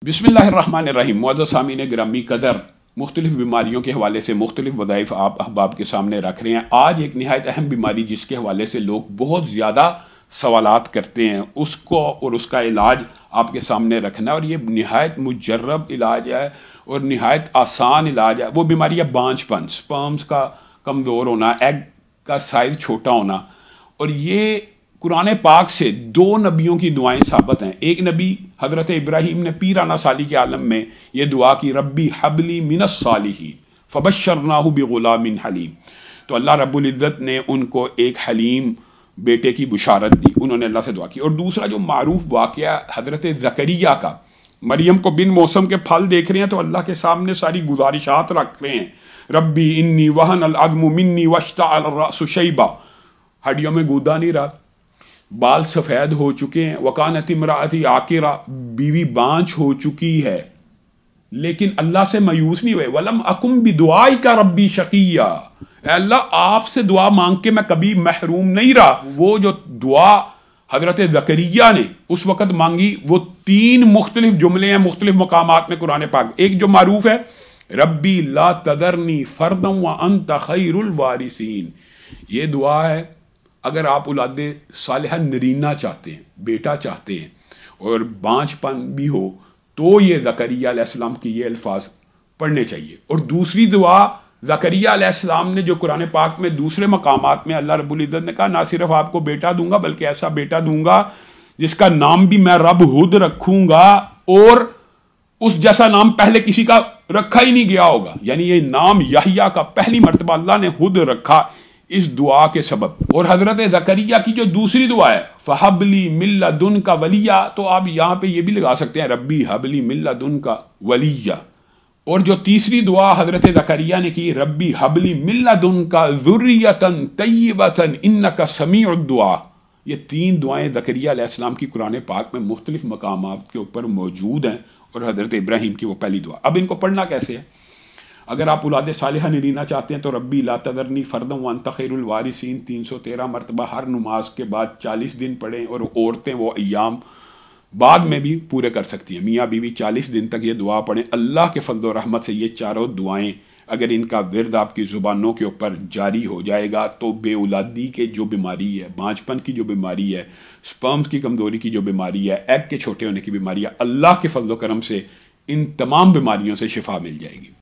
बिस्मिल्लाहिर्रहमानिर्रहीम। मुअज़्ज़ज़ सामीन गिरामी कदर, मुख्तलिफ बीमारियों के हवाले से मुख्तलिफ वज़ाइफ आप अहबाब के सामने रख रहे हैं। आज एक निहायत अहम बीमारी जिसके हवाले से लोग बहुत ज़्यादा सवालात करते हैं, उसको और उसका इलाज आपके सामने रखना है। और ये निहायत मुजर्रब इलाज है और निहायत आसान इलाज है। वो बीमारी है बांझपन, स्पर्म्स का कमज़ोर होना, एग का साइज़ छोटा होना। और ये कुरान पाक से दो नबियों की दुआएं साबित हैं। एक नबी हज़रत इब्राहीम ने पीराना साली के आलम में ये दुआ की, रब्बी हबली मिनस सालिहीन फबश्शरनाहु बिग़ुलामिन हलीम। तो अल्लाह रब्बुल इज़्ज़त ने उनको एक हलीम बेटे की बुशारत दी, उन्होंने अल्लाह से दुआ की। और दूसरा जो मारूफ वाक़या हज़रत ज़करिया का, मरियम को बिन मौसम के फल देख रहे हैं तो अल्लाह के सामने सारी गुजारिशात रख रहे हैं, रब्बी इन्नी वहनल अज़्मु मिन्नी वश्तअल अर्रअसु शैबा, हड्डियों में गूदा नहीं रहा, बाल सफ़ेद हो चुके हैं, वकानत इमराअती आकिरा, बीवी बांझ हो चुकी है, लेकिन अल्लाह से मायूस नहीं हुए। वलम अकुम बिदुआई का रब्बी शकिया, अल्लाह आपसे दुआ मांग के मैं कभी महरूम नहीं रहा। वो जो दुआ हजरत ज़करिया ने उस वक़्त मांगी, वो तीन मुख्तलिफ जुमले हैं मुख्तलिफ मकामात में कुरान पाक। एक जो मारूफ है, रब्बी ला तदरनी फर्दम व अंत खैरुल वारिसीन, ये दुआ है अगर आप औलाद सालिहा नरीना चाहते हैं, बेटा चाहते हैं और बांझपन भी हो, तो ये ज़करिया अलैहिस्सलाम की ये अल्फाज पढ़ने चाहिए। और दूसरी दुआ ज़करिया अलैहिस्सलाम ने जो कुरान पाक में दूसरे मकामात में अल्लाह रब्बुल इज़्ज़त ने कहा, ना सिर्फ आपको बेटा दूंगा बल्कि ऐसा बेटा दूंगा जिसका नाम भी मैं रब खुद रखूंगा और उस जैसा नाम पहले किसी का रखा ही नहीं गया होगा। यानी ये नाम याहिया का पहली मर्तबा अल्लाह ने खुद रखा इस दुआ के सबब। और हजरत ज़करिया की जो दूसरी दुआ है, फ़हबली मिल्लदुन का वलिया, तो आप यहाँ पे ये भी लगा सकते हैं, रब्बी हबली मिल्लदुन का वलिया। और जो तीसरी दुआ हजरत ज़करिया ने की, रब्बी हबली मिल्लदुन का ज़ुर्रियतन तय्यबतन इन्नका समीउद दुआ। ये तीन दुआएं ज़करिया अलैहिस्सलाम की कुरान पाक में मुख्तलिफ मकामात के ऊपर मौजूद हैं और हजरत इब्राहीम की वो पहली दुआ। अब इनको पढ़ना कैसे है? अगर आप औलाद सालिहा नरीना चाहते हैं तो रब्बी ला तदरनी फर्दम व अंत खैरुल वारिसीन 313 मरतबा हर नमाज के बाद 40 दिन पढ़ें। और औरतें वो अय्याम बाद में भी पूरे कर सकती हैं, मियाँ बीवी 40 दिन तक ये दुआ पढ़ें। अल्लाह के फज़ल व रहमत से ये चारों दुआएं अगर इनका विर्द आपकी ज़ुबानों के ऊपर जारी हो जाएगा तो बेऔलादी के जो बीमारी है, बांझपन की जो बीमारी है, स्पर्म्स की कमज़ोरी की जो बीमारी है, एग के छोटे होने की बीमारी है, अल्लाह के फज़ल व करम से इन तमाम बीमारियों से शिफा मिल जाएगी।